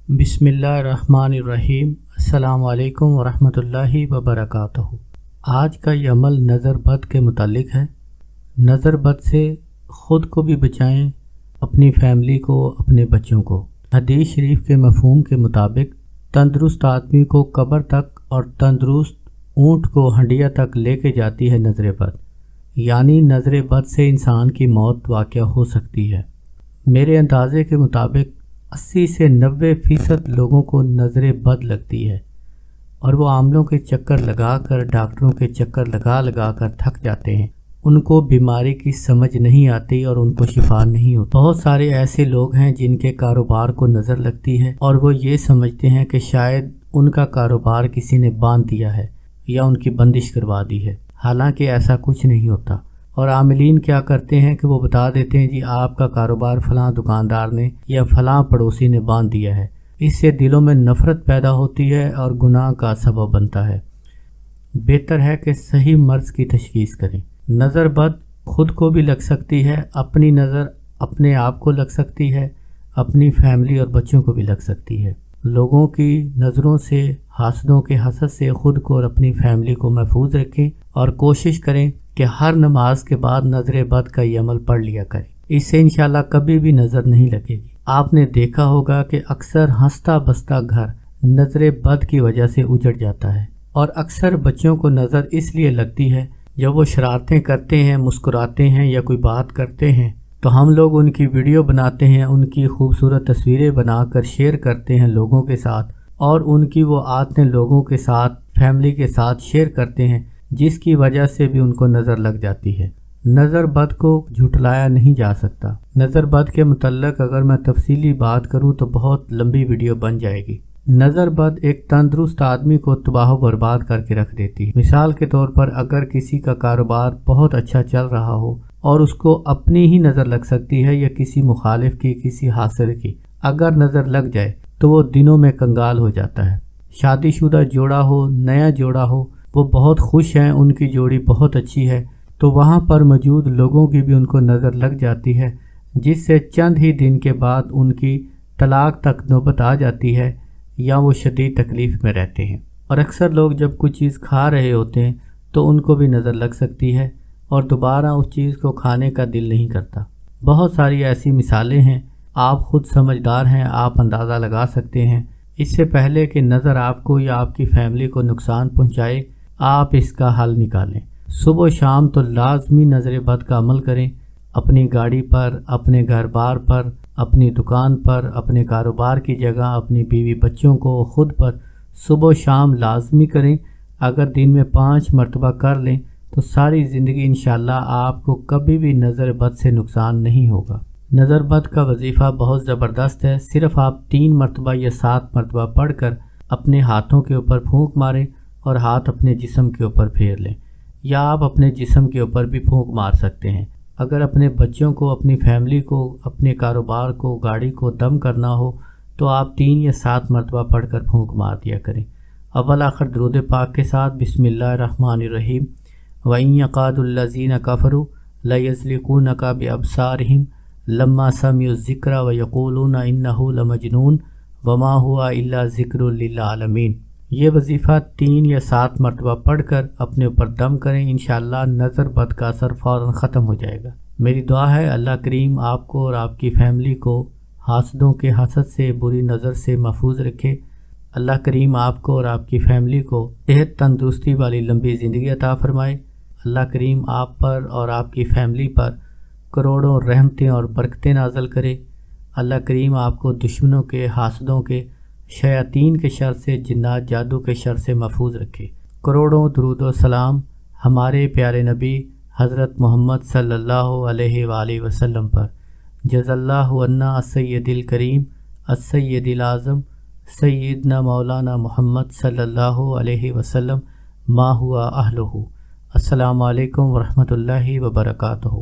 بسم اللہ الرحمن الرحیم۔ السلام علیکم ورحمۃ اللہ وبرکاتہ۔ آج کا یہ عمل نظر بد کے متعلق ہے۔ نظر بد سے خود کو بھی بچائیں، اپنی فیملی کو، اپنے بچوں کو۔ حدیث شریف کے مفہوم کے مطابق تندرست آدمی کو قبر تک اور تندرست اونٹ کو ہنڈیا تک لے کے جاتی ہے نظر بد، یعنی نظر بد سے انسان کی موت واقع ہو سکتی ہے۔ میرے اندازے کے مطابق 80 سے 90% لوگوں کو نظر بد لگتی ہے اور وہ عاملوں کے چکر لگا کر، ڈاکٹروں کے چکر لگا کر تھک جاتے ہیں۔ ان کو بیماری کی سمجھ نہیں آتی اور ان کو شفا نہیں ہوتی۔ بہت سارے ایسے لوگ ہیں جن کے کاروبار کو نظر لگتی ہے اور وہ یہ سمجھتے ہیں کہ شاید ان کا کاروبار کسی نے باندھ دیا ہے یا ان کی بندش کروا دی ہے، حالانکہ ایسا کچھ نہیں ہوتا۔ اور عاملین کیا کرتے ہیں کہ وہ بتا دیتے ہیں جی آپ کا کاروبار فلاں دکاندار نے یا فلاں پڑوسی نے باندھ دیا ہے۔ اس سے دلوں میں نفرت پیدا ہوتی ہے اور گناہ کا سبب بنتا ہے۔ بہتر ہے کہ صحیح مرض کی تشخیص کریں۔ نظر بد خود کو بھی لگ سکتی ہے، اپنی نظر اپنے آپ کو لگ سکتی ہے، اپنی فیملی اور بچوں کو بھی لگ سکتی ہے۔ لوگوں کی نظروں سے، حاسدوں کے حسد سے خود کو اور اپنی فیملی کو محفوظ رکھیں اور کوشش کریں کہ ہر نماز کے بعد نظر بد کا یہ عمل پڑھ لیا کریں۔ اس سے انشاءاللہ کبھی بھی نظر نہیں لگے گی۔ آپ نے دیکھا ہوگا کہ اکثر ہنستا بستا گھر نظر بد کی وجہ سے اجڑ جاتا ہے، اور اکثر بچوں کو نظر اس لیے لگتی ہے جب وہ شرارتیں کرتے ہیں، مسکراتے ہیں یا کوئی بات کرتے ہیں تو ہم لوگ ان کی ویڈیو بناتے ہیں، ان کی خوبصورت تصویریں بنا کر شیئر کرتے ہیں لوگوں کے ساتھ، اور ان کی وہ عادتیں لوگوں کے ساتھ، فیملی کے ساتھ شیئر کرتے ہیں، جس کی وجہ سے بھی ان کو نظر لگ جاتی ہے۔ نظر بد کو جھٹلایا نہیں جا سکتا۔ نظر بد کے متعلق اگر میں تفصیلی بات کروں تو بہت لمبی ویڈیو بن جائے گی۔ نظر بد ایک تندرست آدمی کو تباہ و برباد کر کے رکھ دیتی ہے۔ مثال کے طور پر اگر کسی کا کاروبار بہت اچھا چل رہا ہو اور اس کو اپنی ہی نظر لگ سکتی ہے یا کسی مخالف کی، کسی حاسد کی، اگر نظر لگ جائے تو وہ دنوں میں کنگال ہو جاتا ہے۔ شادی شدہ جوڑا ہو، نیا جوڑا ہو، وہ بہت خوش ہیں، ان کی جوڑی بہت اچھی ہے، تو وہاں پر موجود لوگوں کی بھی ان کو نظر لگ جاتی ہے، جس سے چند ہی دن کے بعد ان کی طلاق تک نوبت آ جاتی ہے یا وہ شدید تکلیف میں رہتے ہیں۔ اور اکثر لوگ جب کوئی چیز کھا رہے ہوتے ہیں تو ان کو بھی نظر لگ سکتی ہے اور دوبارہ اس چیز کو کھانے کا دل نہیں کرتا۔ بہت ساری ایسی مثالیں ہیں، آپ خود سمجھدار ہیں، آپ اندازہ لگا سکتے ہیں۔ اس سے پہلے کہ نظر آپ کو یا آپ کی فیملی کو نقصان پہنچائے، آپ اس کا حل نکالیں۔ صبح و شام تو لازمی نظر بد کا عمل کریں، اپنی گاڑی پر، اپنے گھر بار پر، اپنی دکان پر، اپنے کاروبار کی جگہ، اپنی بیوی بچوں کو، خود پر صبح و شام لازمی کریں۔ اگر دن میں 5 مرتبہ کر لیں تو ساری زندگی انشاءاللہ آپ کو کبھی بھی نظر بد سے نقصان نہیں ہوگا۔ نظر بد کا وظیفہ بہت زبردست ہے۔ صرف آپ 3 مرتبہ یا 7 مرتبہ پڑھ کر اپنے ہاتھوں کے اوپر پھونک ماریں اور ہاتھ اپنے جسم کے اوپر پھیر لیں، یا آپ اپنے جسم کے اوپر بھی پھونک مار سکتے ہیں۔ اگر اپنے بچوں کو، اپنی فیملی کو، اپنے کاروبار کو، گاڑی کو دم کرنا ہو تو آپ 3 یا 7 مرتبہ پڑھ کر پھونک مار دیا کریں۔ اول آخر درود پاک کے ساتھ بسم اللہ الرحمن الرحیم۔ وَإِن يَقَادُ الَّذِينَ كَفَرُوا لَيُزْلِقُونَكَ بِأَبْصَارِهِمْ لَمَّا سَمِعُوا الذِّكْرَ وَيَقُولُونَ إِنَّهُ لَمَجْنُونٌ وَمَا هُوَ إِلَّا ذِكْرٌ لِّلْعَالَمِينَ۔ یہ وظیفہ 3 یا 7 مرتبہ پڑھ کر اپنے اوپر دم کریں، انشاءاللہ نظر بد کا اثر فوراً ختم ہو جائے گا۔ میری دعا ہے اللہ کریم آپ کو اور آپ کی فیملی کو حاسدوں کے حسد سے، بری نظر سے محفوظ رکھے۔ اللہ کریم آپ کو اور آپ کی فیملی کو صحت تندرستی والی لمبی زندگی عطا فرمائے۔ اللہ کریم آپ پر اور آپ کی فیملی پر کروڑوں رحمتیں اور برکتیں نازل کرے۔ اللہ کریم آپ کو دشمنوں کے، حاسدوں کے، شیاطین کے شر سے، جنات جادو کے شر سے محفوظ رکھے۔ کروڑوں درود و سلام ہمارے پیارے نبی حضرت محمد صلی اللہ علیہ وآلہ وسلم پر۔ جز اللہ عنا السید الکریم السید الاعظم سیدنا مولانا محمد صلی اللہ علیہ وسلم ما ہوا اہلہ۔ السلام علیکم ورحمۃ اللہ وبرکاتہ۔